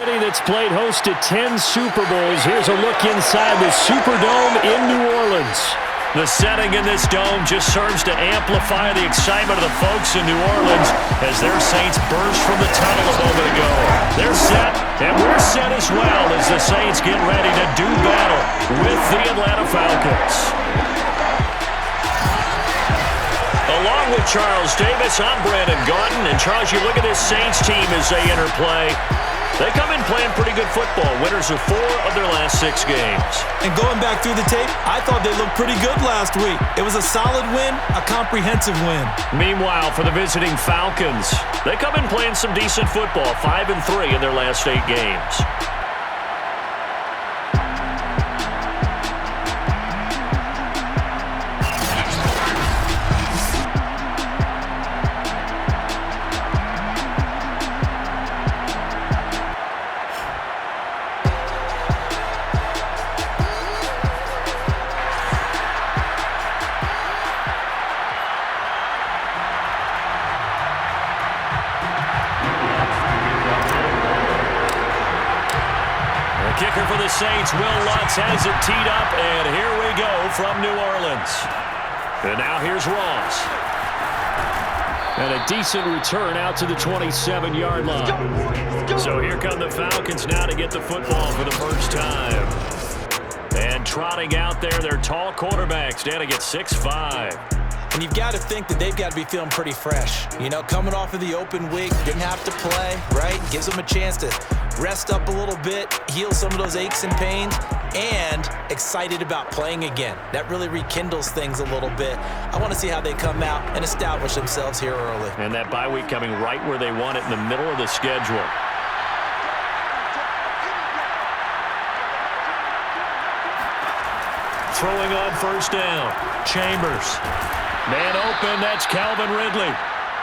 That's played host to 10 Super Bowls. Here's a look inside the Superdome in New Orleans. The setting in this dome just serves to amplify the excitement of the folks in New Orleans as their Saints burst from the tunnel a moment ago. They're set, and we're set as well as the Saints get ready to do battle with the Atlanta Falcons. Along with Charles Davis, I'm Brandon Gaudin. And Charles, you look at this Saints team as they enter play. They come in playing pretty good football. Winners of 4 of their last 6 games. And going back through the tape, I thought they looked pretty good last week. It was a solid win, a comprehensive win. Meanwhile, for the visiting Falcons, they come in playing some decent football, 5-3 in their last 8 games. Kicker for the Saints, Will Lutz has it teed up, and here we go from New Orleans. And now here's Ross. And a decent return out to the 27-yard line. So here come the Falcons now to get the football for the first time. And trotting out there, their tall quarterbacks down to get 6'5". And you've got to think that they've got to be feeling pretty fresh. You know, coming off of the open week, didn't have to play, right? Gives them a chance to rest up a little bit, heal some of those aches and pains, and excited about playing again. That really rekindles things a little bit. I want to see how they come out and establish themselves here early. And that bye week coming right where they want it in the middle of the schedule. Throwing on first down, Chambers. Man open, that's Calvin Ridley.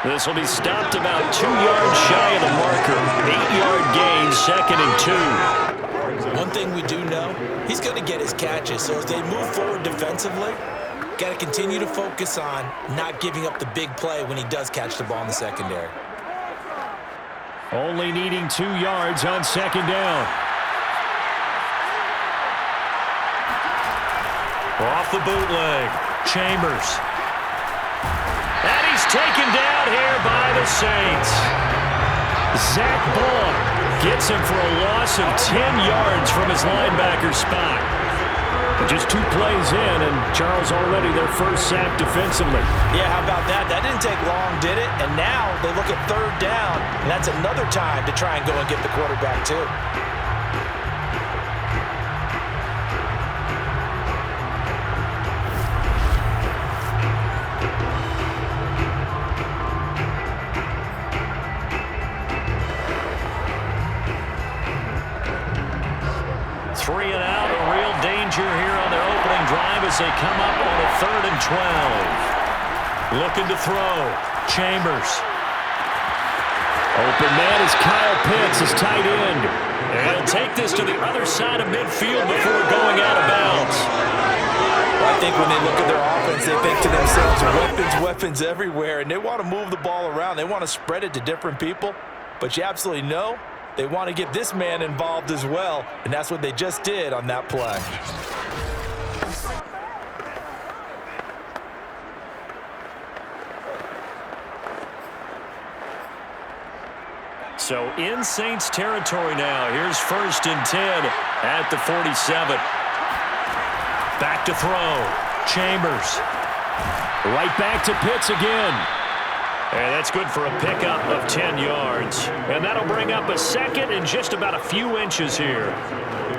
This will be stopped about 2 yards shy of the marker. 8-yard gain, 2nd and 2. One thing we do know, he's going to get his catches. So as they move forward defensively, got to continue to focus on not giving up the big play when he does catch the ball in the secondary. Only needing 2 yards on 2nd down. Off the bootleg, Chambers. And he's taken down here by the Saints. Zach Ball gets him for a loss of 10 yards from his linebacker spot. Just 2 plays in, and Charles already their first sack defensively. Yeah, how about that? That didn't take long, did it? And now they look at 3rd down, and that's another time to try and go and get the quarterback too. Three and out, a real danger here on their opening drive as they come up on a 3rd and 12. Looking to throw, Chambers. Open man is Kyle Pitts, his tight end. And he'll take this to the other side of midfield before going out of bounds. Well, I think when they look at their offense, they think to themselves, weapons everywhere, and they want to move the ball around. They want to spread it to different people, but you absolutely know they want to get this man involved as well, and that's what they just did on that play. So in Saints territory now. Here's 1st and 10 at the 47. Back to throw. Chambers. Right back to Pitts again. And that's good for a pickup of 10 yards. And that'll bring up a 2nd and just about a few inches here.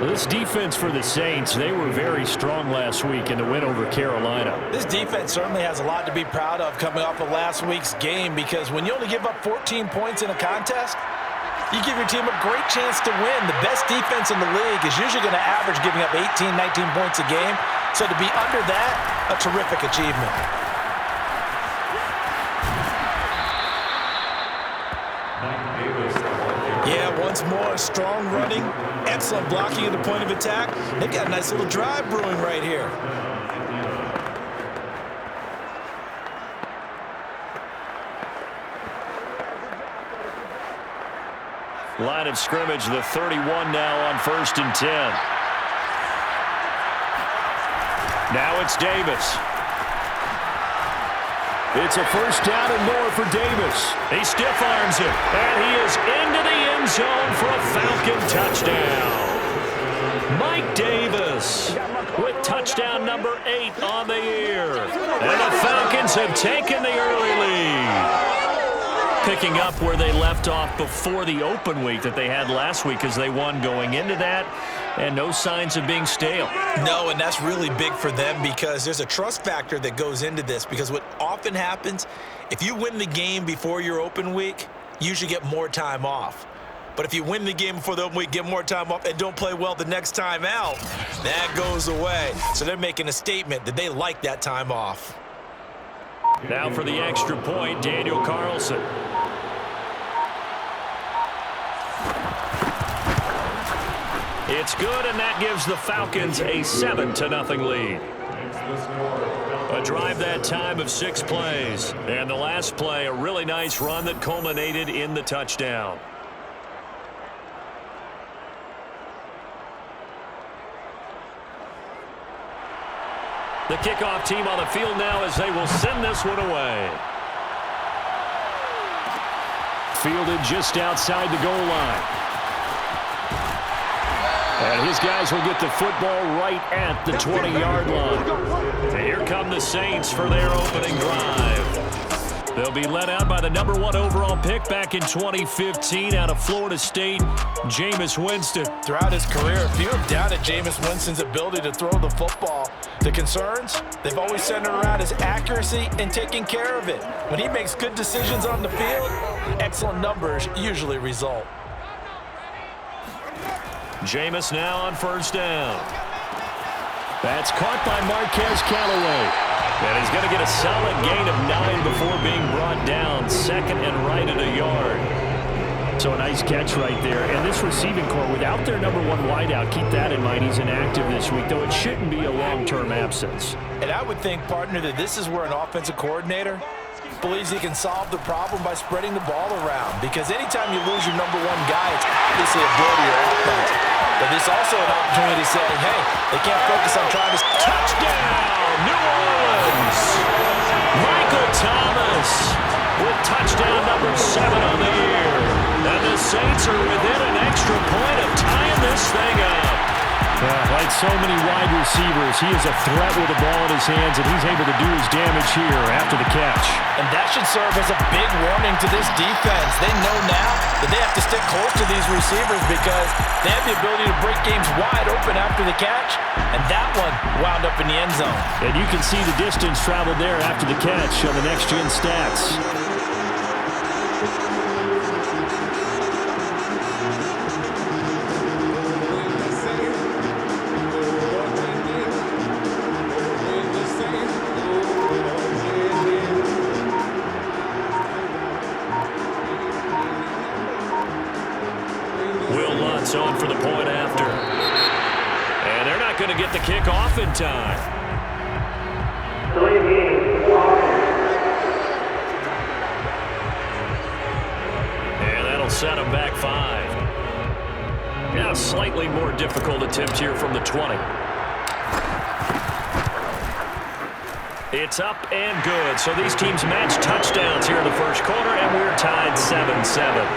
This defense for the Saints, they were very strong last week in the win over Carolina. This defense certainly has a lot to be proud of coming off of last week's game, because when you only give up 14 points in a contest, you give your team a great chance to win. The best defense in the league is usually going to average giving up 18, 19 points a game. So to be under that, a terrific achievement. Yeah, once more, strong running, excellent blocking at the point of attack. They've got a nice little drive brewing right here. Line of scrimmage, the 31 now on 1st and 10. Now it's Davis. It's a first down and more for Davis. He stiff arms it, and he is into the end zone for a Falcon touchdown. Mike Davis with touchdown number 8 on the year. And the Falcons have taken the early lead. Picking up where they left off before the open week that they had last week as they won going into that, and no signs of being stale. No, and that's really big for them because there's a trust factor that goes into this, because what often happens, if you win the game before your open week, you usually get more time off. But if you win the game before the open week, get more time off, and don't play well the next time out, that goes away. So they're making a statement that they like that time off. Now for the extra point, Daniel Carlson. It's good, and that gives the Falcons a 7-0 lead. A drive that time of 6 plays. And the last play, a really nice run that culminated in the touchdown. The kickoff team on the field now as they will send this one away. Fielded just outside the goal line. And his guys will get the football right at the 20-yard line. And here come the Saints for their opening drive. They'll be led out by the number 1 overall pick back in 2015 out of Florida State, Jameis Winston. Throughout his career, few have doubted Jameis Winston's ability to throw the football. The concerns, they've always centered around his accuracy and taking care of it. When he makes good decisions on the field, excellent numbers usually result. Jameis now on 1st down. That's caught by Marquez Callaway. And he's going to get a solid gain of 9 before being brought down, second and right at a yard. So a nice catch right there. And this receiving core, without their number 1 wideout, keep that in mind. He's inactive this week, though it shouldn't be a long-term absence. And I would think, partner, that this is where an offensive coordinator believes he can solve the problem by spreading the ball around. Because anytime you lose your number 1 guy, it's obviously a blow to your offense. But this is also an opportunity to say, hey, they can't focus on trying to... Touchdown, New Orleans! Michael Thomas with touchdown number 7 on the year. And the Saints are within an extra point of tying this thing up. Like so many wide receivers, he is a threat with the ball in his hands, and he's able to do his damage here after the catch. And that should serve as a big warning to this defense. They know now that they have to stick close to these receivers because they have the ability to break games wide open after the catch, and that one wound up in the end zone. And you can see the distance traveled there after the catch on the next-gen stats. On for the point after. And they're not going to get the kick off in time. And that'll set them back 5. Now a slightly more difficult attempt here from the 20. It's up and good. So these teams match touchdowns here in the first quarter, and we're tied 7-7.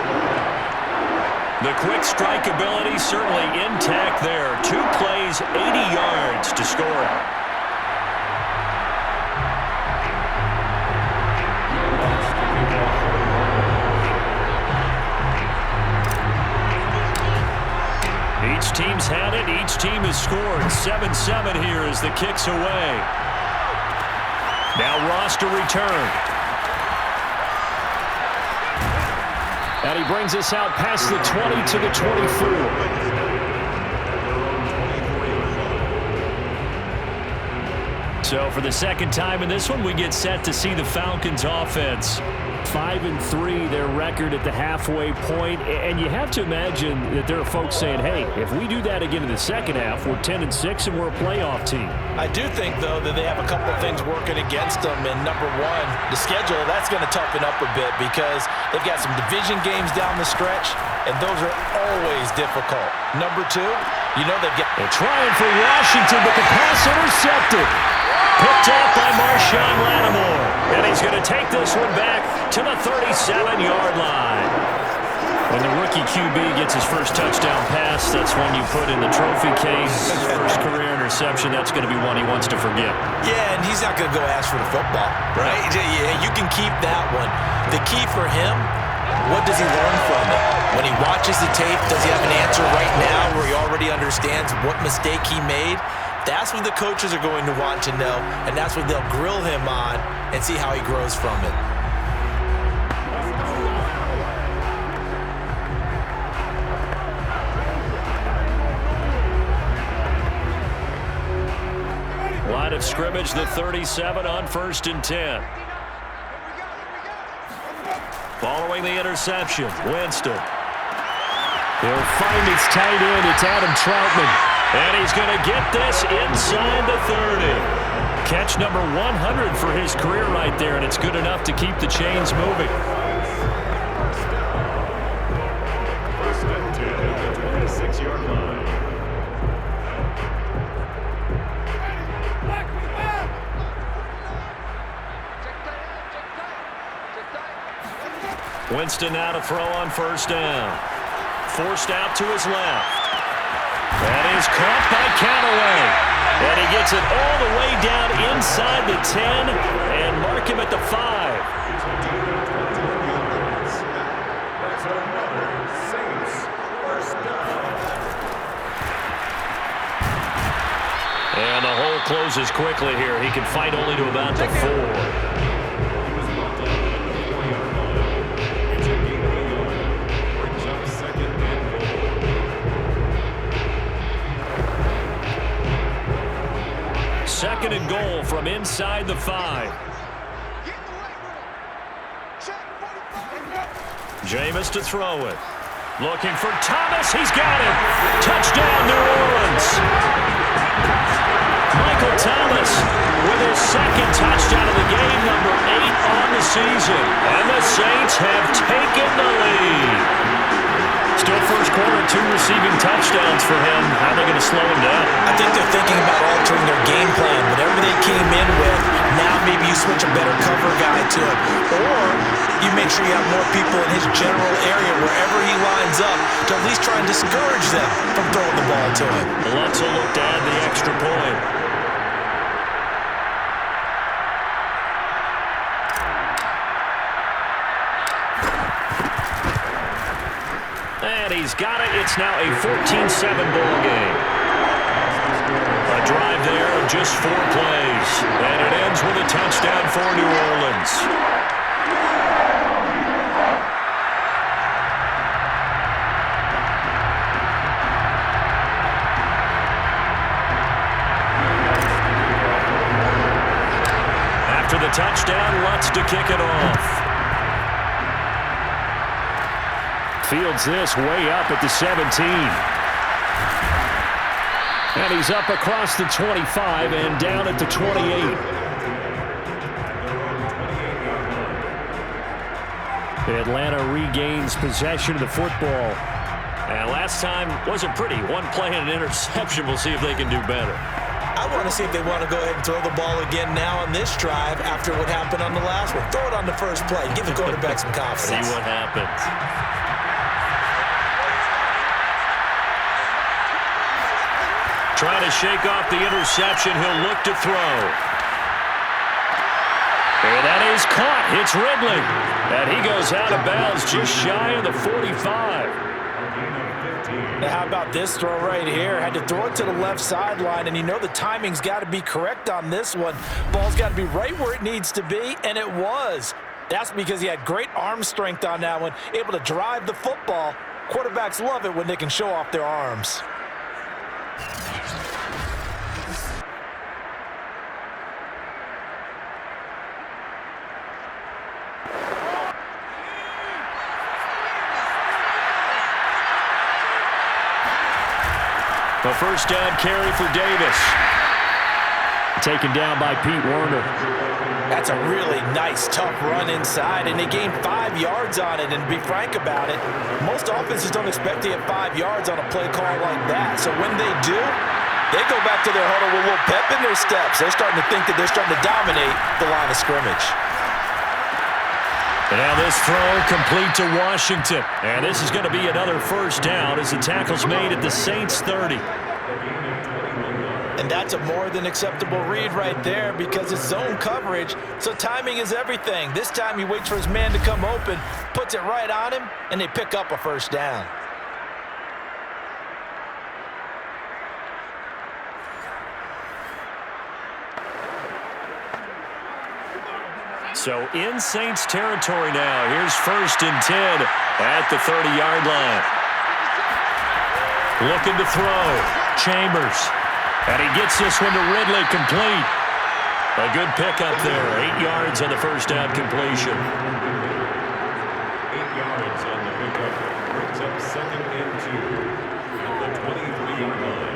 The quick strike ability certainly intact there. 2 plays, 80 yards to score out. Each team's had it. Each team has scored. 7-7 here as the kick's away. Now Ross to return. And he brings us out past the 20 to the 24. So for the second time in this one, we get set to see the Falcons offense 5-3, their record at the halfway point. And you have to imagine that there are folks saying, hey, if we do that again in the second half, we're 10-6 and we're a playoff team. I do think, though, that they have a couple of things working against them. And number one, the schedule, that's going to toughen up a bit because they've got some division games down the stretch, and those are always difficult. Number two, you know they're trying for Washington, but the pass intercepted. Picked up by Marshawn Lattimore. And he's going to take this one back to the 37-yard line. When the rookie QB gets his first touchdown pass, that's one you put in the trophy case. First career interception, that's going to be one he wants to forget. Yeah, and he's not going to go ask for the football, right? Yeah, you can keep that one. The key for him, what does he learn from it? When he watches the tape, does he have an answer right now where he already understands what mistake he made? That's what the coaches are going to want to know, and that's what they'll grill him on and see how he grows from it. Line of scrimmage, the 37 on 1st and 10. Following the interception, Winston. He'll find his tight end. It's Adam Troutman. And he's going to get this inside the 30. Catch number 100 for his career right there, and it's good enough to keep the chains moving. First and 10 at the 26-yard line. Winston now to throw on 1st down. Forced out to his left. That is caught by Callaway. And he gets it all the way down inside the 10 and mark him at the 5. And the hole closes quickly here. He can fight only to about the 4. Second and goal from inside the 5. Jameis to throw it. Looking for Thomas. He's got it. Touchdown, New Orleans. Michael Thomas with his second touchdown of the game, number 8 on the season. And the Saints have taken the lead. Still first quarter, 2 receiving touchdowns for him. How are they going to slow him down? I think they're thinking about altering their game plan. Whatever they came in with, now maybe you switch a better cover guy to him. Or you make sure you have more people in his general area wherever he lines up to at least try and discourage them from throwing the ball to him. Let's look to add the extra point. And he's got it. It's now a 14-7 ball game. A drive there of just 4 plays. And it ends with a touchdown for New Orleans. After the touchdown, Lutz to kick it off. Fields this way up at the 17. And he's up across the 25 and down at the 28. Atlanta regains possession of the football. And last time wasn't pretty. 1 play and an interception. We'll see if they can do better. I want to see if they want to go ahead and throw the ball again now on this drive after what happened on the last one. Throw it on the first play. Give the quarterback some confidence. See what happens. Trying to shake off the interception. He'll look to throw. And that is caught. It's Ridley. And he goes out of bounds just shy of the 45. Now, how about this throw right here? Had to throw it to the left sideline, and you know the timing's got to be correct on this one. Ball's got to be right where it needs to be, and it was. That's because he had great arm strength on that one, able to drive the football. Quarterbacks love it when they can show off their arms. A first down carry for Davis. Taken down by Pete Werner. That's a really nice, tough run inside, and they gained 5 yards on it. And to be frank about it, most offenses don't expect to get 5 yards on a play call like that. So when they do, they go back to their huddle with a little pep in their steps. They're starting to think that they're starting to dominate the line of scrimmage. And now this throw complete to Washington. And this is going to be another first down as the tackle's made at the Saints 30. And that's a more than acceptable read right there because it's zone coverage, so timing is everything. This time he waits for his man to come open, puts it right on him, and they pick up a first down. So in Saints territory now. Here's first and 10 at the 30-yard line. Looking to throw. Chambers. And he gets this one to Ridley, complete. A good pickup there. 8 yards on the first down completion. 8 yards on the pickup. Brings up 2nd and 2 at the 23-yard line.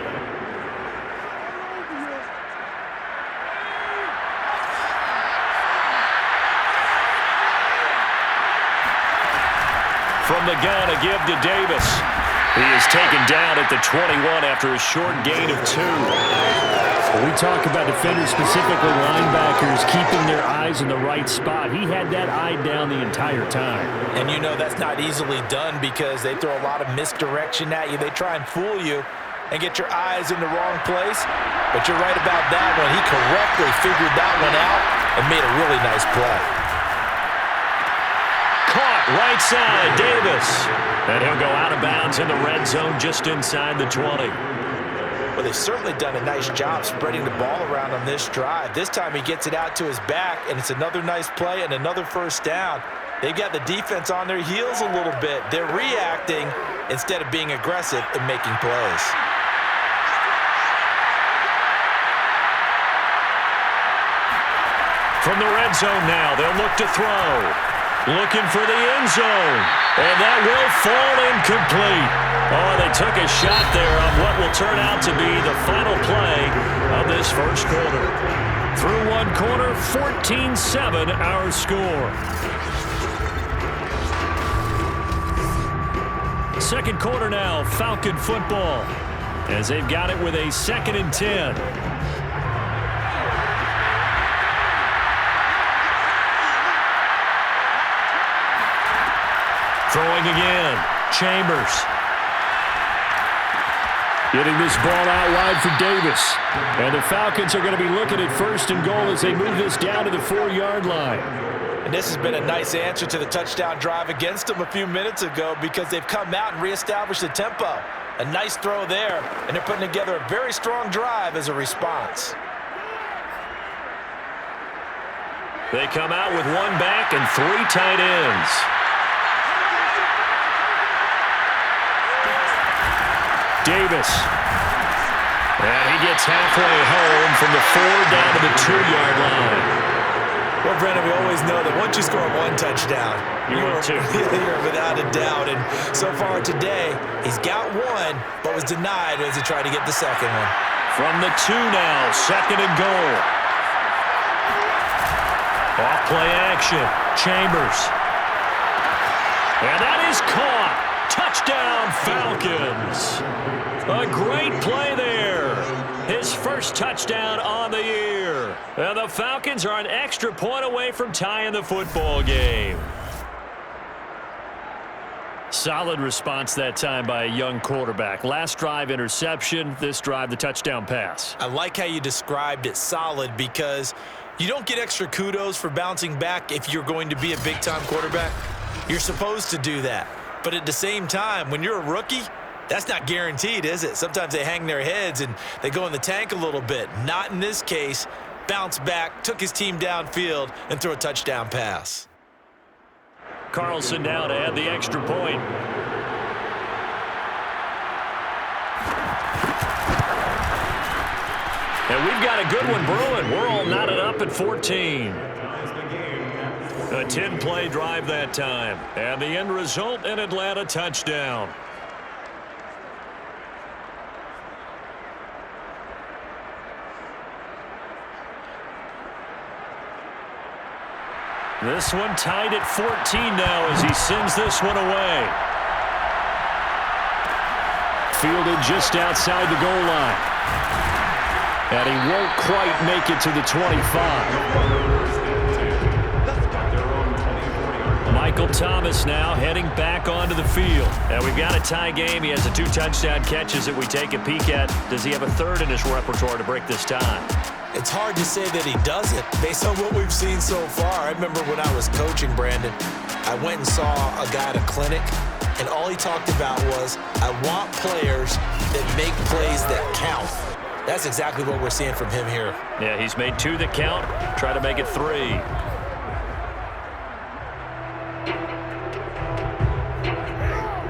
From the gun, a give to Davis. He is taken down at the 21 after a short gain of 2. When we talk about defenders, specifically linebackers, keeping their eyes in the right spot, he had that eye down the entire time. And you know that's not easily done because they throw a lot of misdirection at you. They try and fool you and get your eyes in the wrong place. But you're right about that one. He correctly figured that one out and made a really nice play. Caught right side, Davis. And he'll go out of bounds in the red zone just inside the 20. Well, they've certainly done a nice job spreading the ball around on this drive. This time he gets it out to his back, and it's another nice play and another first down. They've got the defense on their heels a little bit. They're reacting instead of being aggressive and making plays. From the red zone now, they'll look to throw. Looking for the end zone. And that will fall incomplete. Oh, they took a shot there on what will turn out to be the final play of this first quarter. Through one quarter, 14-7 our score. Second quarter now, Falcon football, as they've got it with a 2nd and 10. Throwing again. Chambers. Getting this ball out wide for Davis. And the Falcons are going to be looking at first and goal as they move this down to the 4-yard line. And this has been a nice answer to the touchdown drive against them a few minutes ago because they've come out and reestablished the tempo. A nice throw there, and they're putting together a very strong drive as a response. They come out with one back and 3 tight ends. Davis. And he gets halfway home from the 4 down to the 2-yard line. Well, Brennan, we always know that once you score one touchdown, you're without a doubt. And so far today, he's got one, but was denied as he tried to get the second one. From the 2 now, 2nd and goal. Off play action. Chambers. And that is caught. Touchdown, Falcons. A great play there. His first touchdown on the year. And the Falcons are an extra point away from tying the football game. Solid response that time by a young quarterback. Last drive, interception. This drive, the touchdown pass. I like how you described it, solid, because you don't get extra kudos for bouncing back if you're going to be a big-time quarterback. You're supposed to do that. But at the same time, when you're a rookie, that's not guaranteed, is it? Sometimes they hang their heads and they go in the tank a little bit. Not in this case. Bounce back, took his team downfield, and threw a touchdown pass. Carlson now to add the extra point. And we've got a good one brewing. We're all knotted up at 14. A 10-play drive that time. And the end result, an Atlanta touchdown. This one tied at 14 now as he sends this one away. Fielded just outside the goal line. And he won't quite make it to the 25. Michael Thomas now heading back onto the field. And we've got a tie game. He has the 2 touchdown catches that we take a peek at. Does he have a third in his repertoire to break this tie? It's hard to say that he doesn't based on what we've seen so far. I remember when I was coaching Brandon, I went and saw a guy at a clinic, and all he talked about was, I want players that make plays that count. That's exactly what we're seeing from him here. Yeah, he's made 2 that count. Try to make it 3.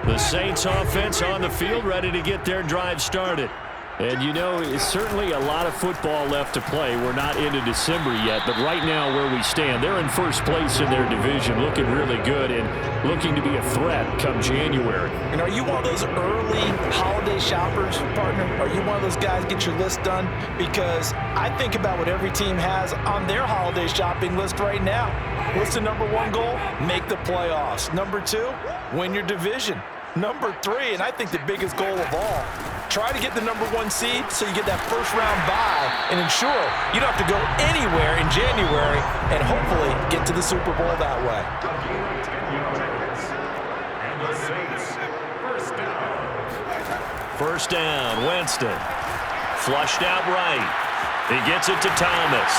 The Saints offense on the field, ready to get their drive started. And, you know, it's certainly a lot of football left to play. We're not into December yet, but right now where we stand, they're in first place in their division, looking really good and looking to be a threat come January. And are you one of those early holiday shoppers, partner? Are you one of those guys get your list done? Because I think about what every team has on their holiday shopping list right now. What's the number 1 goal? Make the playoffs. Number 2, win your division. Number 3, and I think the biggest goal of all, try to get the number 1 seed so you get that first-round bye and ensure you don't have to go anywhere in January and hopefully get to the Super Bowl that way. First down, Winston. Flushed out right. He gets it to Thomas.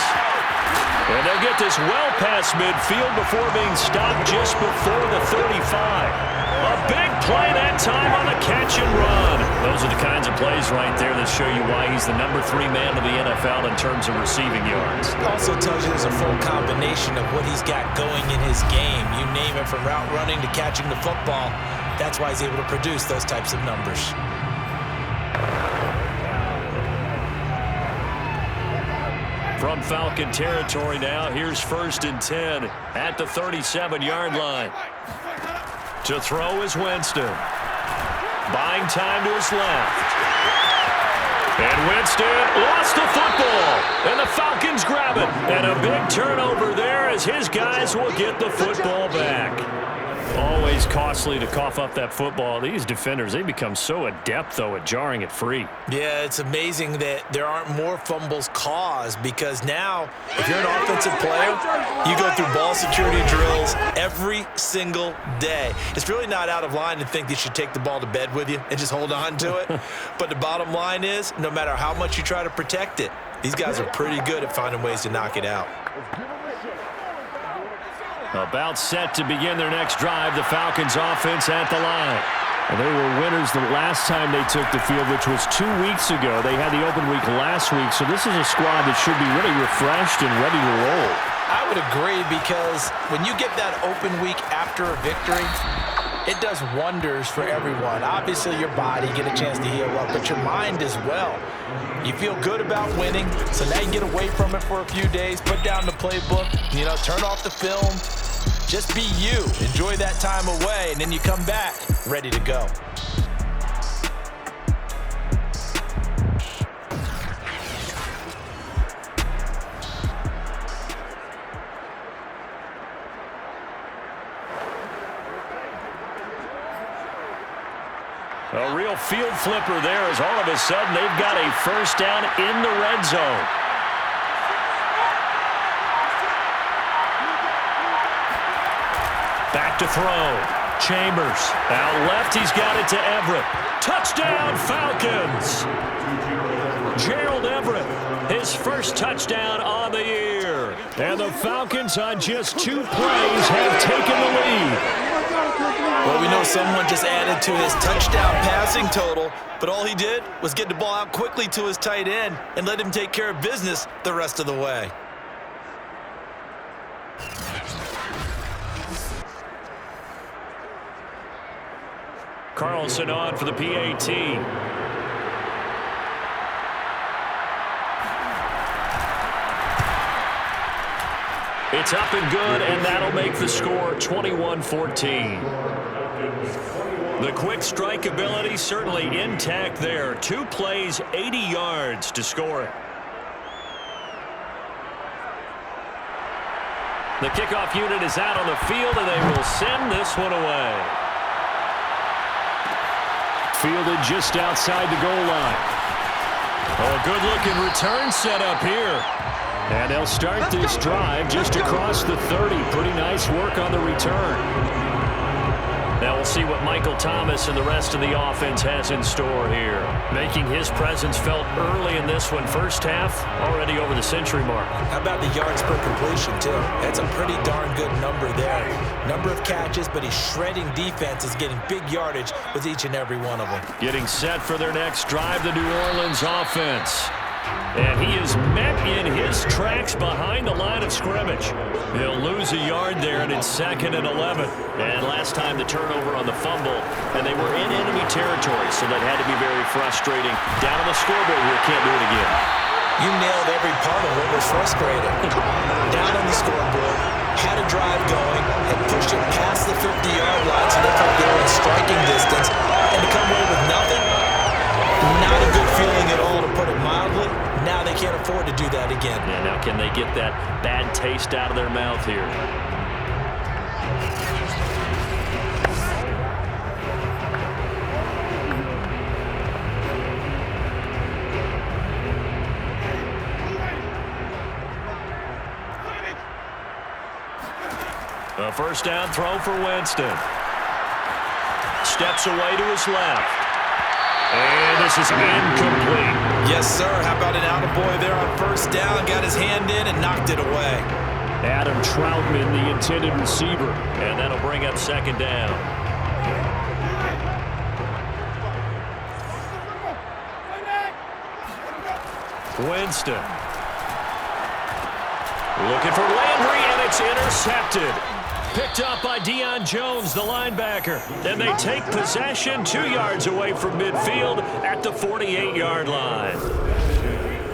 And they'll get this well past midfield before being stopped just before the 35. A big play that time on the catch and run. Those are the kinds of plays right there that show you why he's the number 3 man of the NFL in terms of receiving yards. Also tells you there's a full combination of what he's got going in his game. You name it, from route running to catching the football. That's why he's able to produce those types of numbers. From Falcon territory now, here's 1st and 10 at the 37-yard line. To throw is Winston. Buying time to his left. And Winston lost the football. And the Falcons grab it. And a big turnover there as his guys will get the football back. Always costly to cough up that football. These defenders, they become so adept, though, at jarring it free. Yeah, it's amazing that there aren't more fumbles caused, because now, if you're an offensive player, you go through ball security drills every single day. It's really not out of line to think that you should take the ball to bed with you and just hold on to it. But the bottom line is, no matter how much you try to protect it, these guys are pretty good at finding ways to knock it out. About set to begin their next drive, the Falcons offense at the line. And they were winners the last time they took the field, which was 2 weeks ago. They had the open week last week, so this is a squad that should be really refreshed and ready to roll. I would agree, because when you get that open week after a victory, it does wonders for everyone. Obviously, your body, get a chance to heal up, but your mind as well. You feel good about winning, so now you get away from it for a few days, put down the playbook, turn off the film. Just be you. Enjoy that time away, and then you come back ready to go. A real field flipper there, as all of a sudden they've got a first down in the red zone. Back to throw. Chambers. Out left, he's got it to Everett. Touchdown, Falcons! Gerald Everett, his first touchdown on the year. And the Falcons, on just 2 plays, have taken the lead. Well, we know someone just added to his touchdown passing total, but all he did was get the ball out quickly to his tight end and let him take care of business the rest of the way. Carlson on for the PAT. It's up and good, and that'll make the score 21-14. The quick strike ability certainly intact there. 2 plays, 80 yards to score it. The kickoff unit is out on the field, and they will send this one away. Fielded just outside the goal line. Oh, a good-looking return set up here. And they'll start this drive just across the 30. Pretty nice work on the return. Now we'll see what Michael Thomas and the rest of the offense has in store here. Making his presence felt early in this one. First half, already over the century mark. How about the yards per completion, too? That's a pretty darn good number there. Number of catches, but he's shredding defenses, getting big yardage with each and every one of them. Getting set for their next drive, the New Orleans offense. And he is met in his tracks behind the line of scrimmage. He'll lose a yard there, and it's 2nd and 11. And last time the turnover on the fumble, and they were in enemy territory, so that had to be very frustrating. Down on the scoreboard here, can't do it again. You nailed every part of what was frustrating. Down on the scoreboard, had a drive going, and pushed it past the 50-yard line, so they felt they were in striking distance, and to come away with nothing, not a good feeling at all, to put it mildly. Now they can't afford to do that again. Yeah, now can they get that bad taste out of their mouth here? A first down throw for Winston. Steps away to his left. And this is incomplete. Yes, sir. How about an attaboy there on first down? Got his hand in and knocked it away. Adam Troutman, the intended receiver. And that'll bring up 2nd down. Winston. Looking for Landry, and it's intercepted. Picked up by Deion Jones, the linebacker. And they take possession 2 yards away from midfield at the 48-yard line.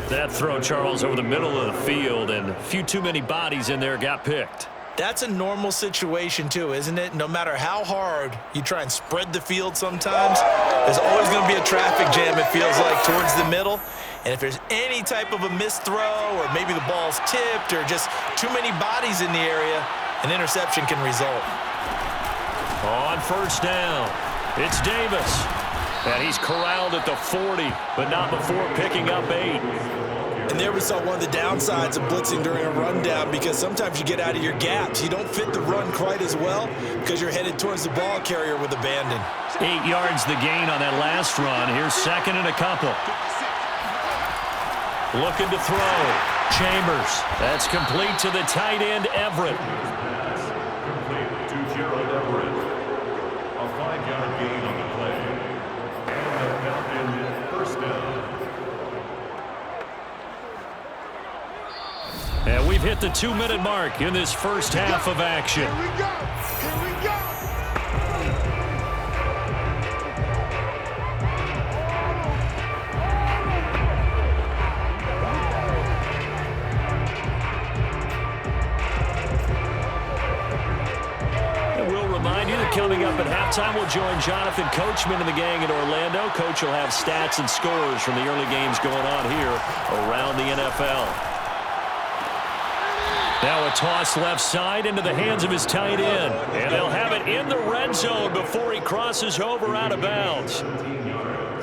That throw, Charles, over the middle of the field, and a few too many bodies in there got picked. That's a normal situation, too, isn't it? No matter how hard you try and spread the field sometimes, there's always going to be a traffic jam, it feels like, towards the middle. And if there's any type of a missed throw, or maybe the ball's tipped, or just too many bodies in the area, an interception can result. On first down, it's Davis. And he's corralled at the 40, but not before picking up 8. And there we saw one of the downsides of blitzing during a rundown, because sometimes you get out of your gaps. You don't fit the run quite as well because you're headed towards the ball carrier with abandon. 8 yards the gain on that last run. Here's 2nd and a couple. Looking to throw. Chambers. That's complete to the tight end, Everett. Complete to Gerald Everett. A 5-yard gain on the play. And the Falcons first down. And we've hit the 2-minute mark in this first half of action. Here we go. Here we go. Coming up at halftime, we'll join Jonathan Coachman and the gang in Orlando. Coach will have stats and scores from the early games going on here around the NFL. Now a toss left side into the hands of his tight end. And they'll have it in the red zone before he crosses over out of bounds.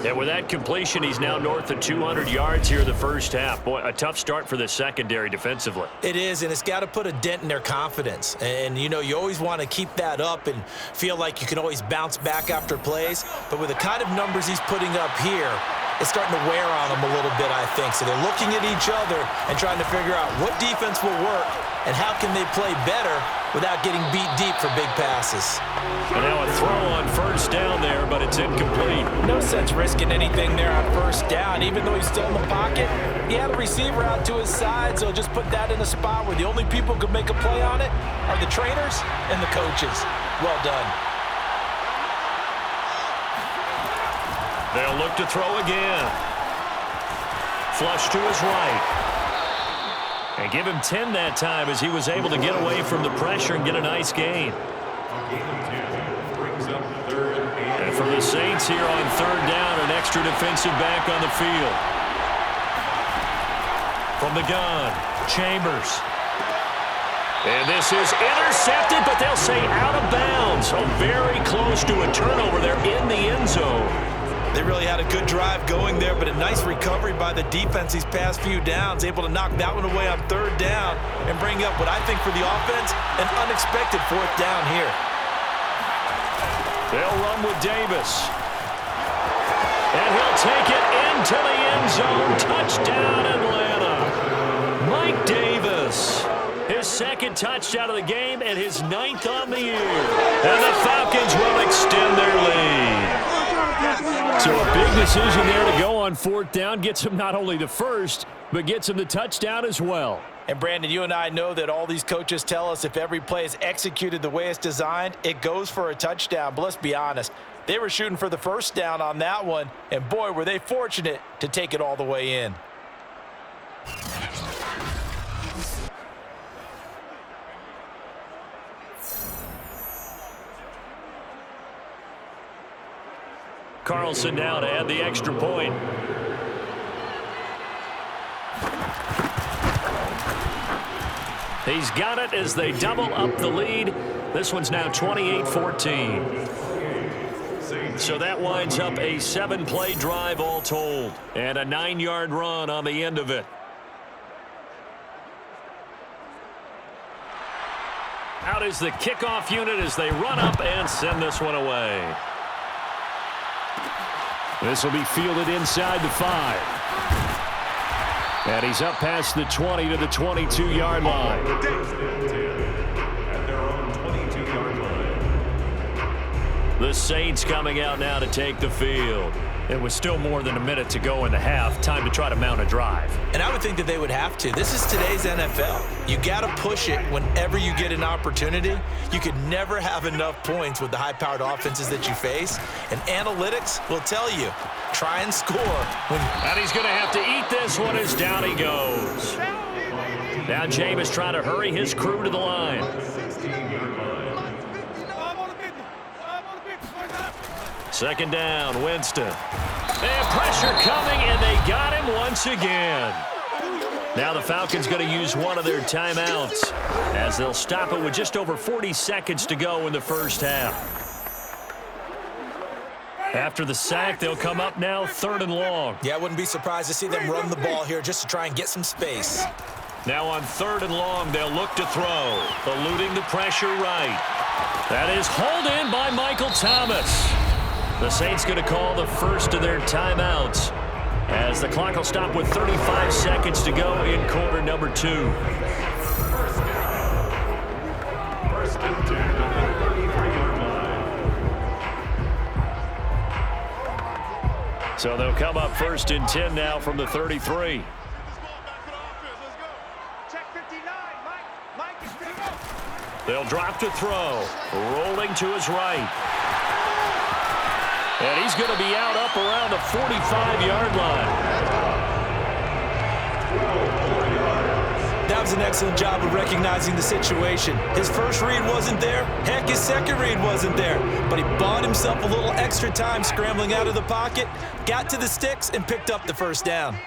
And with that completion, he's now north of 200 yards here in the first half. Boy, a tough start for the secondary defensively. It is, and it's got to put a dent in their confidence. And, you know, you always want to keep that up and feel like you can always bounce back after plays. But with the kind of numbers he's putting up here, it's starting to wear on them a little bit, I think. So they're looking at each other and trying to figure out what defense will work and how can they play better without getting beat deep for big passes. And now a throw on first down there, but it's incomplete. No sense risking anything there on first down. Even though he's still in the pocket, he had a receiver out to his side, so just put that in a spot where the only people who can make a play on it are the trainers and the coaches. Well done. They'll look to throw again. Flush to his right. And give him 10 that time as he was able to get away from the pressure and get a nice gain. And for the Saints here on third down, an extra defensive back on the field. From the gun, Chambers. And this is intercepted, but they'll say out of bounds. So very close to a turnover there in the end zone. They really had a good drive going there, but a nice recovery by the defense these past few downs, able to knock that one away on third down and bring up what I think for the offense, an unexpected fourth down here. They'll run with Davis. And he'll take it into the end zone. Touchdown, Atlanta. Mike Davis. His second touchdown of the game and his 9th on the year. And the Falcons will extend their lead. So a big decision there to go on fourth down. Gets him not only the first, but gets him the touchdown as well. And Brandon, you and I know that all these coaches tell us if every play is executed the way it's designed, it goes for a touchdown. But let's be honest, they were shooting for the first down on that one, and boy, were they fortunate to take it all the way in. Carlson now to add the extra point. He's got it as they double up the lead. This one's now 28-14. So that winds up a 7-play drive all told. And a 9-yard run on the end of it. Out is the kickoff unit as they run up and send this one away. This will be fielded inside the 5. And he's up past the 20 to the 22-yard line. At their own 22-yard line. The Saints coming out now to take the field. It was still more than a minute to go in the half. Time to try to mount a drive. And I would think that they would have to. This is today's NFL. You got to push it whenever you get an opportunity. You could never have enough points with the high-powered offenses that you face. And analytics will tell you, try and score. And he's going to have to eat this one as down he goes. Now Jameis trying to hurry his crew to the line. Second down, Winston. And pressure coming, and they got him once again. Now the Falcons going to use one of their timeouts as they'll stop it with just over 40 seconds to go in the first half. After the sack, they'll come up now 3rd and long. Yeah, I wouldn't be surprised to see them run the ball here just to try and get some space. Now on 3rd and long, they'll look to throw, eluding the pressure right. That is hauled in by Michael Thomas. The Saints going to call the first of their timeouts as the clock will stop with 35 seconds to go in quarter number 2. First and 10 at the 33-yard line. So they'll come up 1st and 10 now from the 33. They'll drop to throw, rolling to his right. And he's going to be out up around the 45-yard line. That was an excellent job of recognizing the situation. His first read wasn't there. Heck, his second read wasn't there. But he bought himself a little extra time scrambling out of the pocket, got to the sticks, and picked up the first down.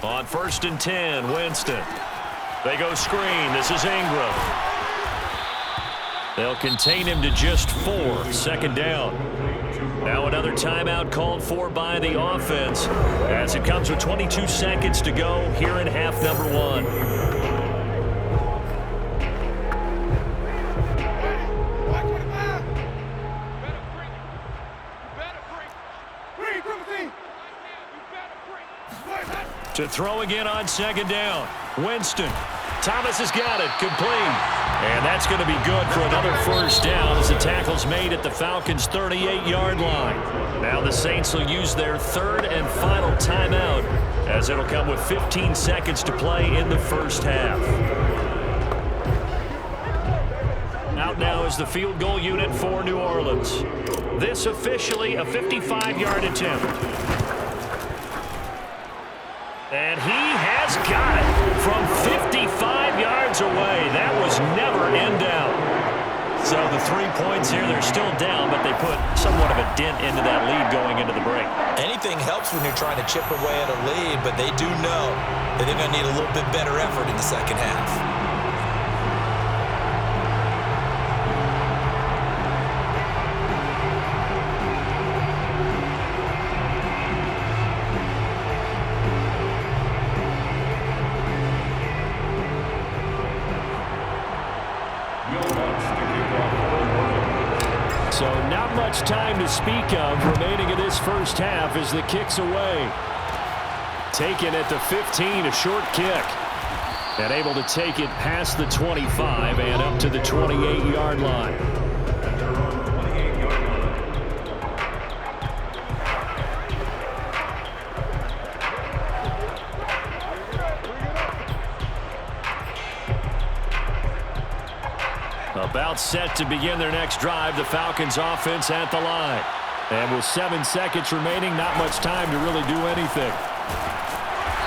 On 1st and 10, Winston. They go screen. This is Ingram. They'll contain him to just 4. Second down. Now another timeout called for by the offense as it comes with 22 seconds to go here in half number 1. To throw again on 2nd down. Winston. Thomas has got it. Complete. And that's going to be good for another first down as the tackle's made at the Falcons' 38-yard line. Now the Saints will use their 3rd and final timeout as it'll come with 15 seconds to play in the first half. Out now is the field goal unit for New Orleans. This officially a 55-yard attempt. And he has got it from 55 yards away. That was never in doubt. So the 3 points here, they're still down, but they put somewhat of a dent into that lead going into the break. Anything helps when you're trying to chip away at a lead, but they do know that they're going to need a little bit better effort in the second half. much time to speak of remaining in this first half as the kick's away. Taken at the 15, a short kick. And able to take it past the 25 and up to the 28-yard line. About set to begin their next drive, the Falcons offense at the line. And with 7 seconds remaining, not much time to really do anything.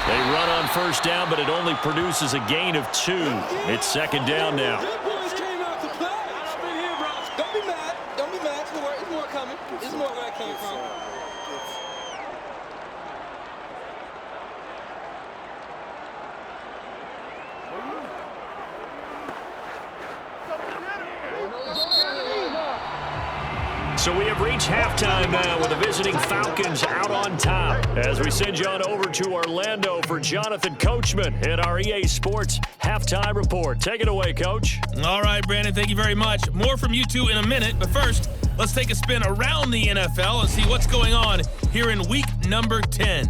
They run on first down, but it only produces a gain of 2. It's second down now. Good boys came out to play. I've been here, bro. Don't be mad. Don't be mad. It's more coming. It's more where I came from. So we have reached halftime now with the visiting Falcons out on top. As we send you on over to Orlando for Jonathan Coachman at our EA Sports Halftime Report. Take it away, Coach. All right, Brandon, thank you very much. More from you two in a minute, but first, let's take a spin around the NFL and see what's going on here in week number 10.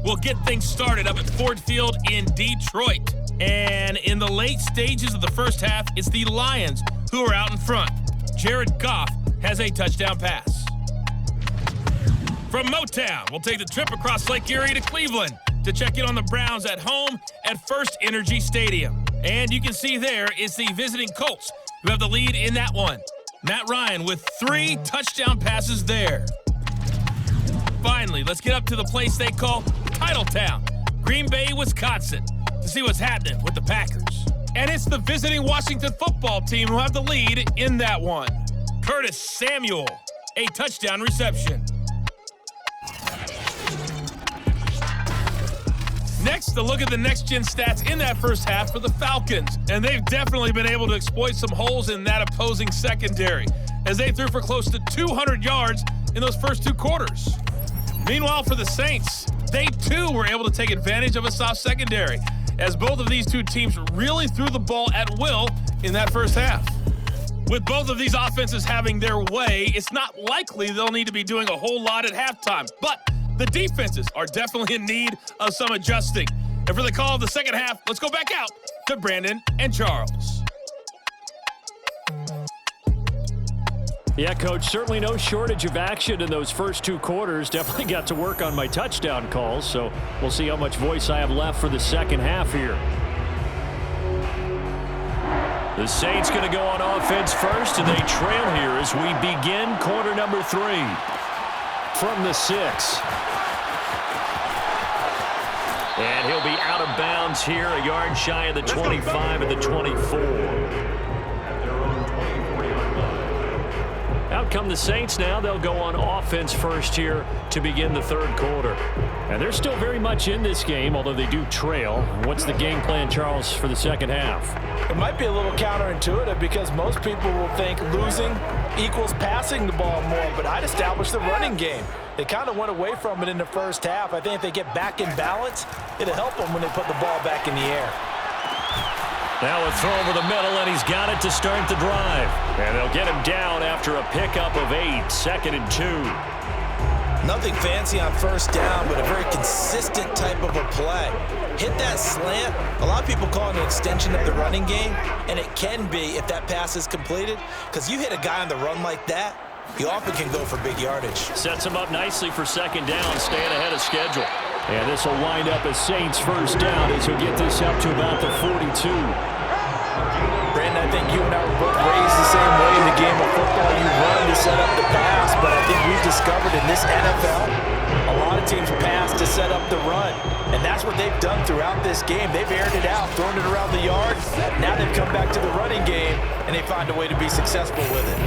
We'll get things started up at Ford Field in Detroit. And in the late stages of the first half, it's the Lions who are out in front. Jared Goff has a touchdown pass. From Motown, we'll take the trip across Lake Erie to Cleveland to check in on the Browns at home at First Energy Stadium. And you can see there is the visiting Colts who have the lead in that one. Matt Ryan with 3 touchdown passes there. Finally, let's get up to the place they call Titletown, Green Bay, Wisconsin, to see what's happening with the Packers. And it's the visiting Washington football team who have the lead in that one. Curtis Samuel, a touchdown reception. Next, a look at the next-gen stats in that first half for the Falcons. And they've definitely been able to exploit some holes in that opposing secondary, as they threw for close to 200 yards in those first 2 quarters. Meanwhile, for the Saints, they too were able to take advantage of a soft secondary, as both of these two teams really threw the ball at will in that first half. With both of these offenses having their way, it's not likely they'll need to be doing a whole lot at halftime. But the defenses are definitely in need of some adjusting. And for the call of the second half, let's go back out to Brandon and Charles. Yeah, Coach, certainly no shortage of action in those first 2 quarters. Definitely got to work on my touchdown calls, so we'll see how much voice I have left for the second half here. The Saints going to go on offense first, and they trail here as we begin quarter number 3. From the 6. And he'll be out of bounds here, a yard shy of the 25 at the 24. Out come the Saints now. They'll go on offense first here to begin the third quarter. And they're still very much in this game, although they do trail. What's the game plan, Charles, for the second half? It might be a little counterintuitive because most people will think losing equals passing the ball more, but I'd establish the running game. They kind of went away from it in the first half. I think if they get back in balance, it'll help them when they put the ball back in the air. Now a throw over the middle, and he's got it to start the drive. And they'll get him down after a pickup of 8, 2nd and 2. Nothing fancy on first down, but a very consistent type of a play. Hit that slant. A lot of people call it an extension of the running game, and it can be if that pass is completed, because you hit a guy on the run like that, you often can go for big yardage. Sets him up nicely for second down, staying ahead of schedule. And this will wind up as Saints first down as he'll get this up to about the 42. Brandon, I think you and I were both raised the same way in the game of football. You run to set up the pass, but I think we've discovered in this NFL, a lot of teams pass to set up the run. And that's what they've done throughout this game. They've aired it out, thrown it around the yard. Now they've come back to the running game, and they find a way to be successful with it.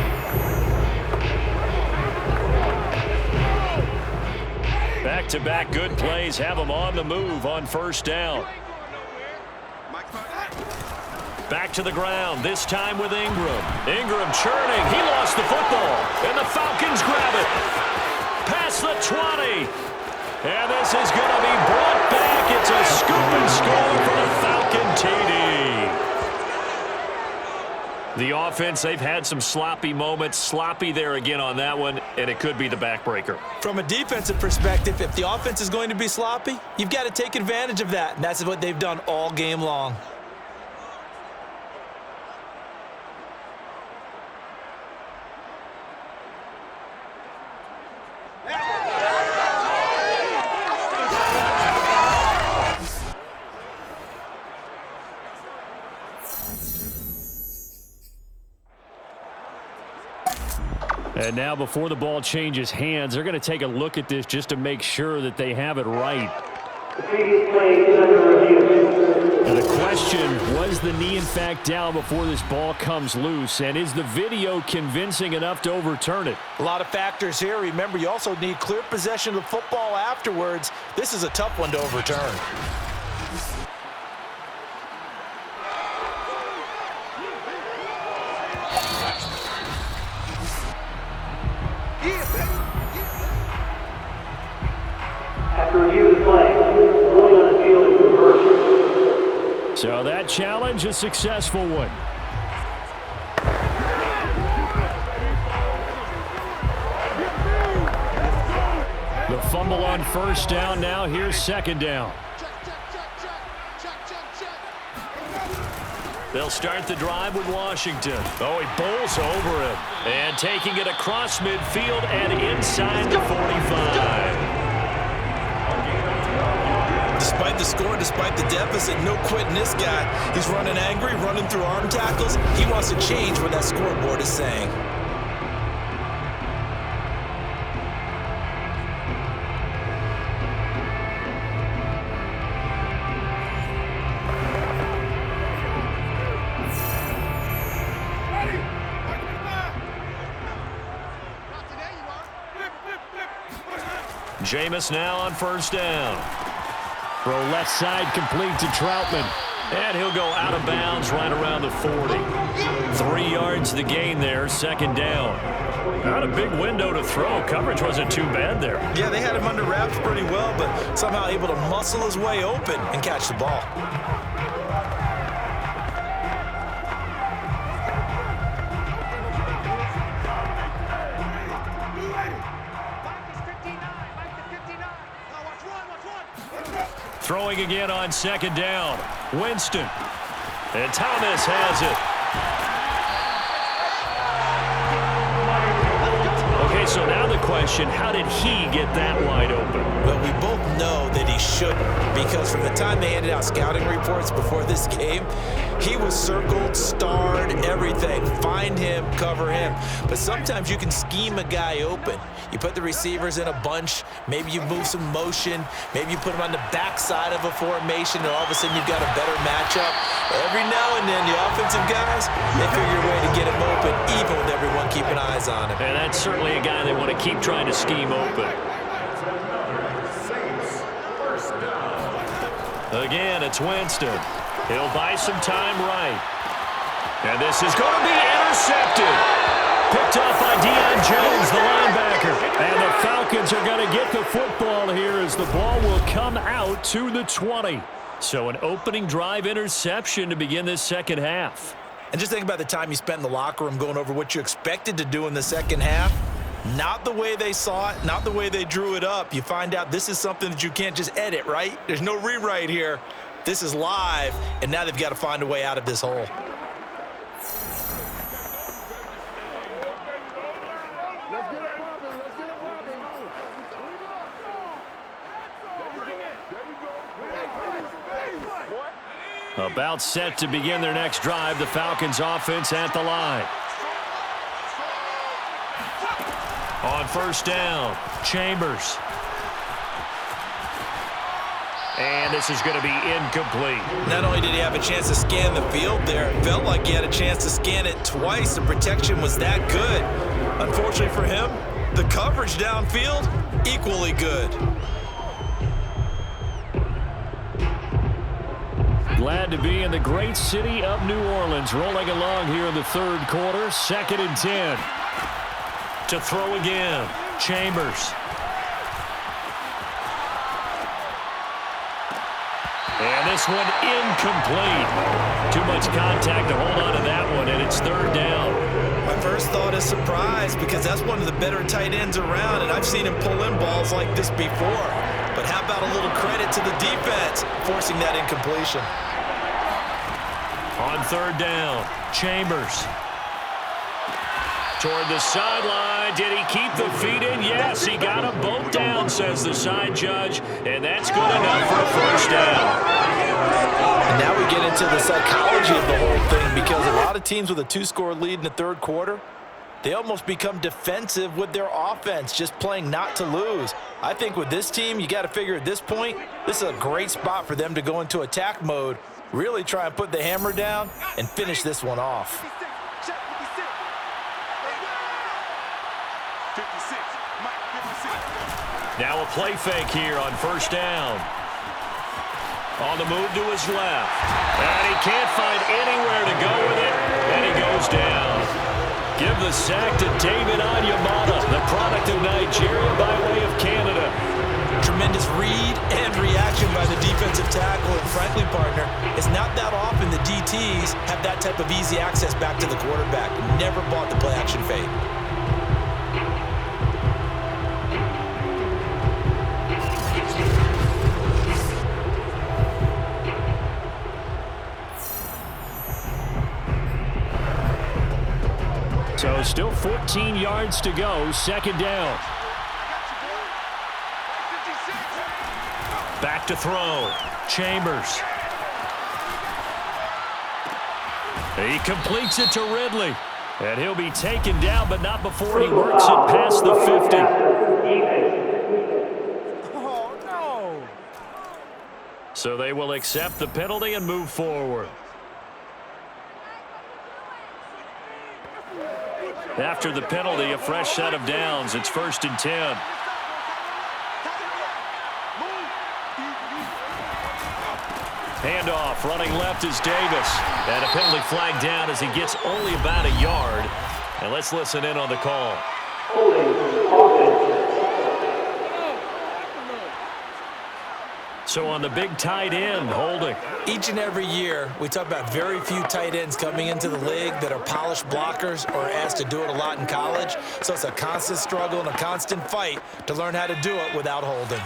Back-to-back good plays have them on the move on first down. Back to the ground, this time with Ingram. Ingram churning. He lost the football, and the Falcons grab it. Past the 20. And this is going to be brought back. It's a scoop and score for the Falcon TD. The offense, they've had some sloppy moments. Sloppy there again on that one, and it could be the backbreaker. From a defensive perspective, if the offense is going to be sloppy, you've got to take advantage of that. And that's what they've done all game long. And now before the ball changes hands, they're going to take a look at this just to make sure that they have it right. And the question, was the knee in fact down before this ball comes loose? And is the video convincing enough to overturn it? A lot of factors here. Remember, you also need clear possession of the football afterwards. This is a tough one to overturn. After review of the play, ruling on the field is reversed. So that challenge, a successful one. The fumble on first down. Now here's second down. They'll start the drive with Washington. Oh, he bowls over him. And taking it across midfield and inside the 45. Despite the score, despite the deficit, no quitting this guy. He's running angry, running through arm tackles. He wants to change what that scoreboard is saying. Jameis now on first down. Throw left side complete to Troutman. And he'll go out of bounds right around the 40. 3 yards the gain there, second down. Not a big window to throw. Coverage wasn't too bad there. Yeah, they had him under wraps pretty well, but somehow able to muscle his way open and catch the ball. Throwing again on second down. Winston. And Thomas has it. Okay, so now the question, how did he get that wide open? Well, we both know that he shouldn't, because from the time they handed out scouting reports before this game, he was circled, starred, everything. Find him, cover him. But sometimes you can scheme a guy open. You put the receivers in a bunch, maybe you move some motion, maybe you put them on the backside of a formation, and all of a sudden you've got a better matchup. Every now and then, the offensive guys, they figure a way to get him open, even with everyone keeping eyes on him. And that's certainly a guy they want to keep trying to scheme open. Again, it's Winston. He'll buy some time right. And this is going to be intercepted. Picked up by Deion Jones, the linebacker. And the Falcons are going to get the football here as the ball will come out to the 20. So an opening drive interception to begin this second half. And just think about the time you spent in the locker room going over what you expected to do in the second half. Not the way they saw it, not the way they drew it up. You find out this is something that you can't just edit, right? There's no rewrite here. This is live, and now they've got to find a way out of this hole. About set to begin their next drive, the Falcons offense at the line. On first down, Chambers. And this is going to be incomplete. Not only did he have a chance to scan the field there, it felt like he had a chance to scan it twice. The protection was that good. Unfortunately for him, the coverage downfield, equally good. Glad to be in the great city of New Orleans, rolling along here in the third quarter, 2nd and 10. To throw again, Chambers. And this one incomplete. Too much contact to hold on to that one, and it's third down. My first thought is surprise because that's one of the better tight ends around, and I've seen him pull in balls like this before. But how about a little credit to the defense forcing that incompletion? On third down, Chambers. Toward the sideline. Did he keep the feet in? Yes, he got them both down, says the side judge. And that's good enough for a first down. And now we get into the psychology of the whole thing because a lot of teams with a 2-score lead in the third quarter, they almost become defensive with their offense, just playing not to lose. I think with this team, you got to figure at this point, this is a great spot for them to go into attack mode, really try and put the hammer down and finish this one off. Now a play fake here on first down. On the move to his left. And he can't find anywhere to go with it. And he goes down. Give the sack to David Onyemata, the product of Nigeria by way of Canada. Tremendous read and reaction by the defensive tackle. And frankly, partner, it's not that often the DTs have that type of easy access back to the quarterback. Never bought the play-action fake. So still 14 yards to go, second down. Back to throw, Chambers. He completes it to Ridley. And he'll be taken down, but not before he works it past the 50. Oh, no. So they will accept the penalty and move forward. After the penalty, a fresh set of downs. It's 1st and 10. Handoff, running left is Davis. And a penalty flag down as he gets only about a yard. And let's listen in on the call. So on the big tight end, holding. Each and every year, we talk about very few tight ends coming into the league that are polished blockers or asked to do it a lot in college. So it's a constant struggle and a constant fight to learn how to do it without holding.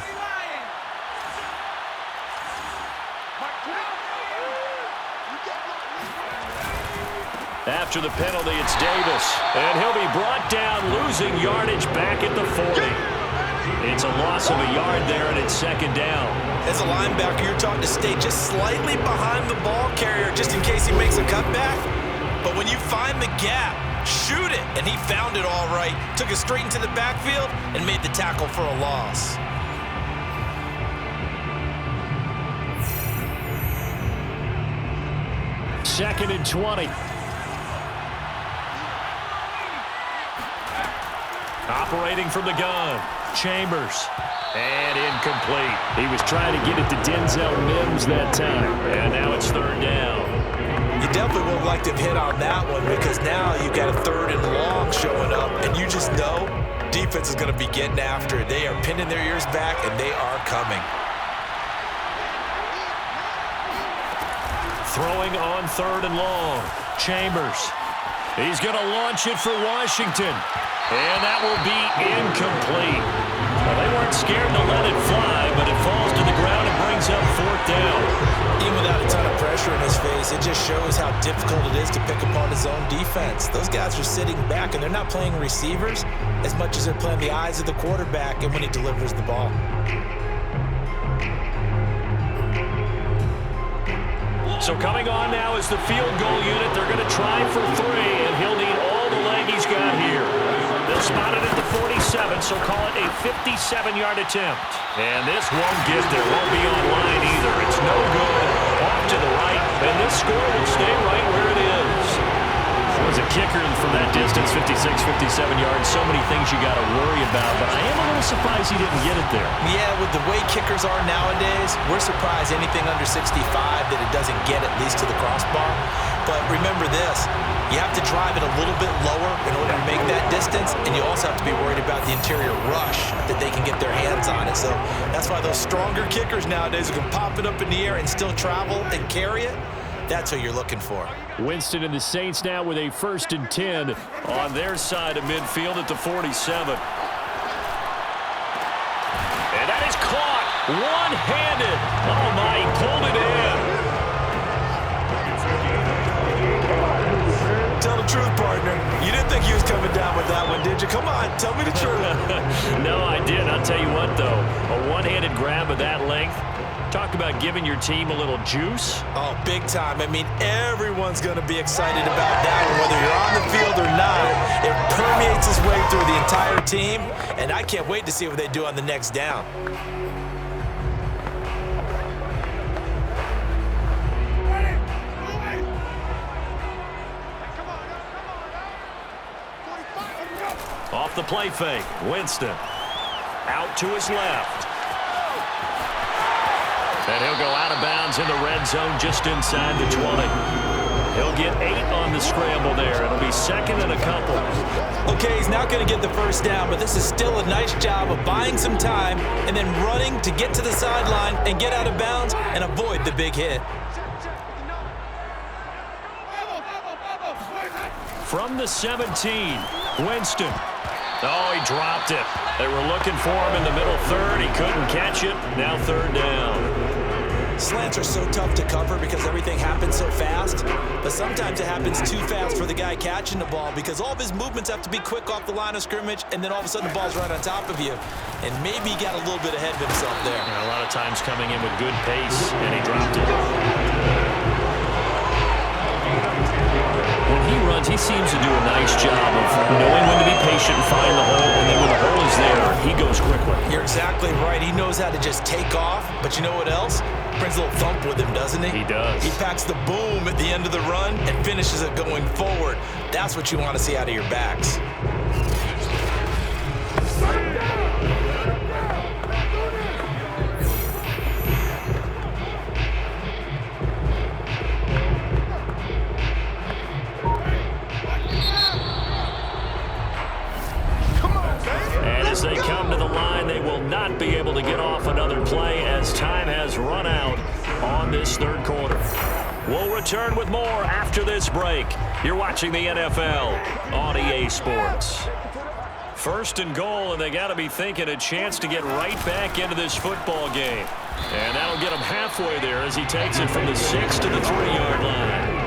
After the penalty, it's Davis. And he'll be brought down, losing yardage back at the 40. It's a loss of a yard there, and it's second down. As a linebacker, you're taught to stay just slightly behind the ball carrier just in case he makes a cutback. But when you find the gap, shoot it. And he found it all right. Took it straight into the backfield and made the tackle for a loss. Second and 20. Operating from the gun, Chambers. And incomplete. He was trying to get it to Denzel Mims that time. And now it's third down. You definitely would have liked to have hit on that one because now you've got a 3rd and long showing up, and you just know defense is going to be getting after it. They are pinning their ears back, and they are coming. Throwing on 3rd and long, Chambers. He's going to launch it for Washington. And that will be incomplete. Well, they weren't scared to let it fly, but it falls to the ground and brings up 4th down. Even without a ton of pressure in his face, it just shows how difficult it is to pick apart his own defense. Those guys are sitting back, and they're not playing receivers as much as they're playing the eyes of the quarterback and when he delivers the ball. So coming on now is the field goal unit. They're going to try for 3, and he'll need all the leg he's got here. They'll spot it at the 47, so call it a 57-yard attempt. And this won't get there. Won't be on line either. It's no good. Off to the right, and this score will stay right where it is. As a kicker from that distance, 56, 57 yards, so many things you got to worry about, but I am a little surprised he didn't get it there. Yeah, with the way kickers are nowadays, we're surprised anything under 65 that it doesn't get at least to the crossbar. But remember this, you have to drive it a little bit lower in order to make that distance, and you also have to be worried about the interior rush that they can get their hands on it. So that's why those stronger kickers nowadays who can pop it up in the air and still travel and carry it, that's what you're looking for. Winston and the Saints now with a 1st and 10 on their side of midfield at the 47. And that is caught one-handed. Oh, my, he pulled it in. Tell the truth, partner. You didn't think he was coming down with that one, did you? Come on, tell me the truth. No, I didn't. I'll tell you what, though. A one-handed grab of that length. Talk about giving your team a little juice. Oh, big time. I mean, everyone's going to be excited about that one, whether you're on the field or not. It permeates its way through the entire team, and I can't wait to see what they do on the next down. Off the play fake, Winston. Out to his left. And he'll go out of bounds in the red zone just inside the 20. He'll get 8 on the scramble there. It'll be 2nd and a couple. Okay, he's not going to get the first down, but this is still a nice job of buying some time and then running to get to the sideline and get out of bounds and avoid the big hit. From the 17, Winston. Oh, he dropped it. They were looking for him in the middle third. He couldn't catch it. Now 3rd down. Slants are so tough to cover because everything happens so fast, but sometimes it happens too fast for the guy catching the ball because all of his movements have to be quick off the line of scrimmage, and then all of a sudden the ball's right on top of you. And maybe he got a little bit ahead of himself there. A lot of times coming in with good pace, and he dropped it. When he runs, he seems to do a nice job of knowing when to be patient and find the hole, and then when the hole is there, he goes quickly. You're exactly right. He knows how to just take off, but you know what else? Brings a little thump with him, doesn't he? He does. He packs the boom at the end of the run and finishes it going forward. That's what you want to see out of your backs. As they come to the line, they will not be able to get off another play as time has run out on this 3rd quarter. We'll return with more after this break. You're watching the NFL on EA Sports. 1st and goal, and they got to be thinking a chance to get right back into this football game. And that'll get him halfway there as he takes it from the 6 to the 3-yard line.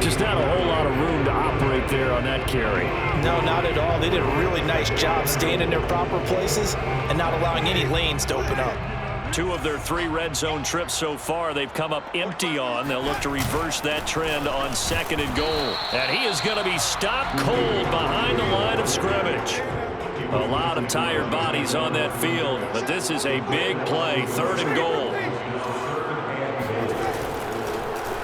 Just not a whole lot of room to operate there on that carry. No, not at all. They did a really nice job staying in their proper places and not allowing any lanes to open up. 2 of their 3 red zone trips so far, they've come up empty on. They'll look to reverse that trend on 2nd and goal. And he is going to be stopped cold behind the line of scrimmage. A lot of tired bodies on that field, but this is a big play, 3rd and goal.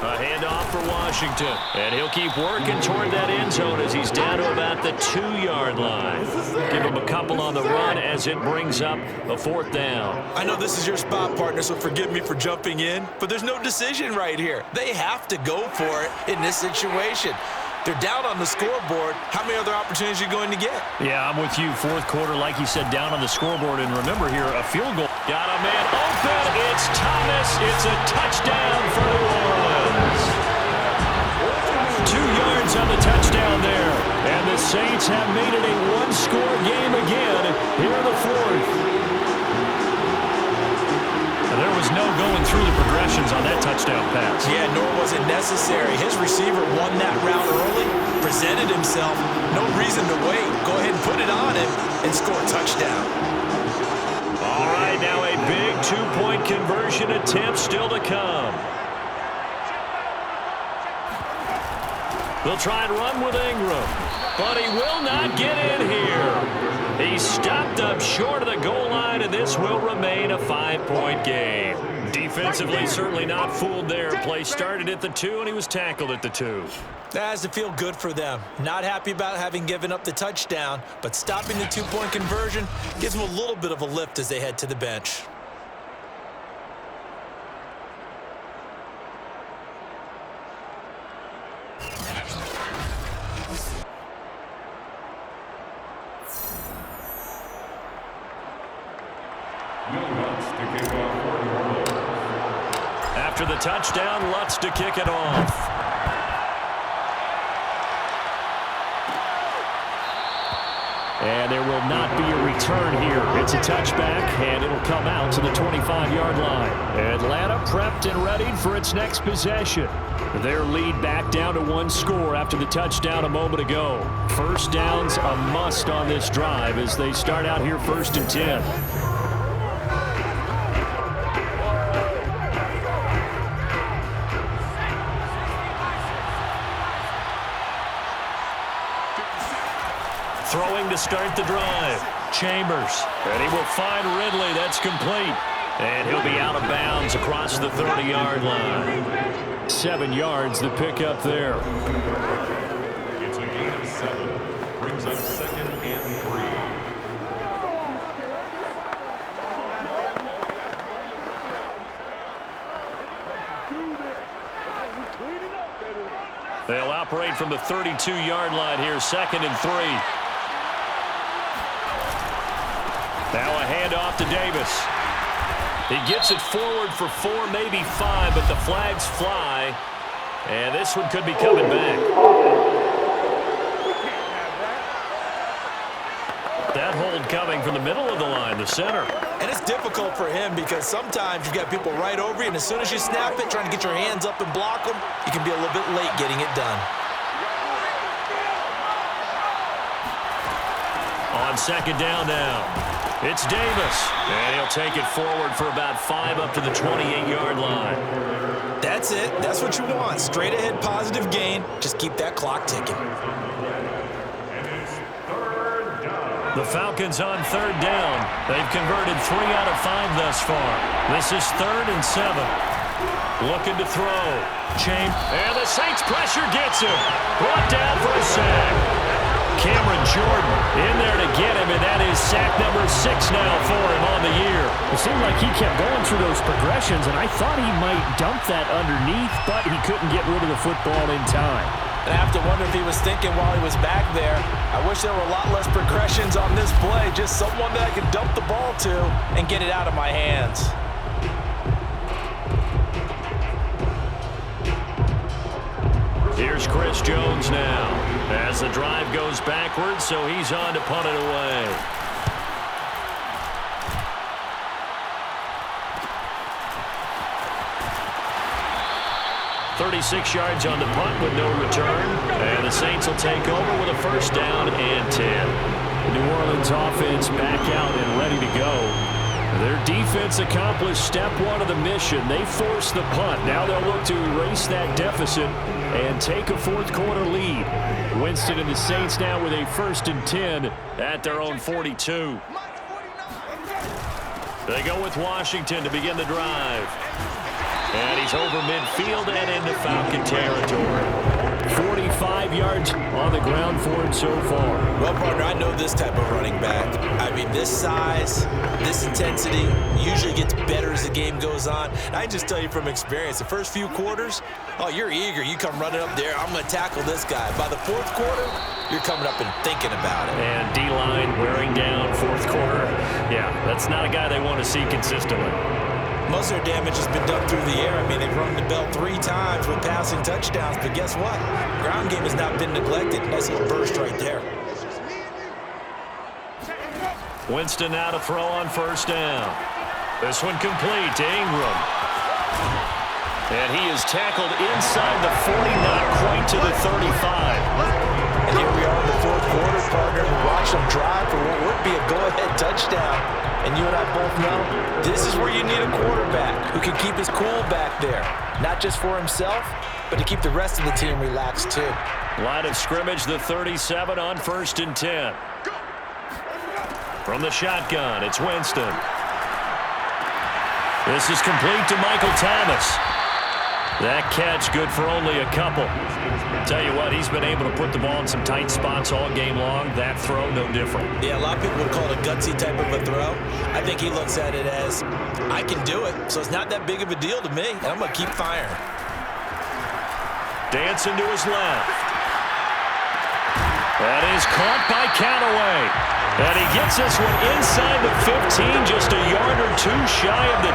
A handoff for Washington, and he'll keep working toward that end zone as he's down to about the 2-yard line. Give him a couple on the run as it brings up a 4th down. I know this is your spot, partner, so forgive me for jumping in, but there's no decision right here. They have to go for it in this situation. They're down on the scoreboard. How many other opportunities are you going to get? Yeah, I'm with you. 4th quarter, like you said, down on the scoreboard. And remember here, a field goal. Got a man open. It's Thomas. It's a touchdown for New Orleans. 2 yards on the touchdown there. And the Saints have made it a 1-score game again here in the 4th. And there was no going through the progressions on that touchdown pass. Yeah, nor was it necessary. His receiver won that route early, presented himself. No reason to wait. Go ahead and put it on him and score a touchdown. All right, now a big 2-point conversion attempt still to come. They'll try and run with Ingram, but he will not get in here. He's stopped up short of the goal line, and this will remain a 5-point game. Defensively, certainly not fooled there. Play started at the 2, and he was tackled at the 2. That has to feel good for them. Not happy about having given up the touchdown, but stopping the 2-point conversion gives them a little bit of a lift as they head to the bench. After the touchdown, Lutz to kick it off. And there will not be a return here. It's a touchback, and it'll come out to the 25-yard line. Atlanta prepped and ready for its next possession. Their lead back down to one score after the touchdown a moment ago. First down's a must on this drive as they start out here 1st and 10. Throwing to start the drive. Chambers. And he will find Ridley. That's complete. And he'll be out of bounds across the 30-yard line. 7 yards, the pickup there. It's a gain of 7. Brings up 2nd and 3. They'll operate from the 32-yard line here, 2nd and 3. Now a handoff to Davis. He gets it forward for 4, maybe 5, but the flags fly. And this one could be coming back. That hold coming from the middle of the line, the center. And it's difficult for him because sometimes you've got people right over you, and as soon as you snap it, trying to get your hands up and block them, you can be a little bit late getting it done. On 2nd down now. It's Davis, and he'll take it forward for about 5 up to the 28-yard line. That's it. That's what you want. Straight ahead, positive gain. Just keep that clock ticking. The Falcons on 3rd down. They've converted 3 out of 5 thus far. This is 3rd and 7. Looking to throw. And the Saints pressure gets him. Brought down for a sack. Cameron Jordan in there to get him, and that is sack number 6 now for him on the year. It seemed like he kept going through those progressions, and I thought he might dump that underneath, but he couldn't get rid of the football in time. And I have to wonder if he was thinking while he was back there, I wish there were a lot less progressions on this play, just someone that I could dump the ball to and get it out of my hands. Here's Chris Jones now as the drive goes backwards, so he's on to punt it away. "36 yards on the punt with no return, and the Saints will take over with a 1st down and 10. New Orleans offense back out and ready to go. Their defense accomplished step 1 of the mission. They forced the punt. Now they'll look to erase that deficit and take a 4th quarter lead. Winston and the Saints now with a 1st and 10 at their own 42. They go with Washington to begin the drive. And he's over midfield and into Falcon territory. 45 yards on the ground for him so far. Well, partner, I know this type of running back. I mean, this size, this intensity usually gets better as the game goes on. And I just tell you from experience, the first few quarters, oh, you're eager. You come running up there, I'm going to tackle this guy. By the 4th quarter, you're coming up and thinking about it. And D-line wearing down 4th quarter. Yeah, that's not a guy they want to see consistently. Most of their damage has been done through the air. I mean, they've rung the bell 3 times with passing touchdowns, but guess what? Ground game has not been neglected. Nice little burst right there. Winston now to throw on 1st down. This one complete to Ingram. And he is tackled inside the 40, not quite to the 35. And here we are in the 4th quarter, partner. We watch them drive for what would be a go-ahead touchdown. And you and I both know this is where you need a quarterback who can keep his cool back there. Not just for himself, but to keep the rest of the team relaxed too. Line of scrimmage, the 37 on 1st and 10. From the shotgun, it's Winston. This is complete to Michael Thomas. That catch good for only a couple. Tell you what, he's been able to put the ball in some tight spots all game long. That throw, no different. Yeah, a lot of people would call it a gutsy type of a throw. I think he looks at it as, I can do it, so it's not that big of a deal to me, and I'm going to keep firing. Dancing to his left. That is caught by Callaway. And he gets this one inside the 15, just a yard or 2 shy of the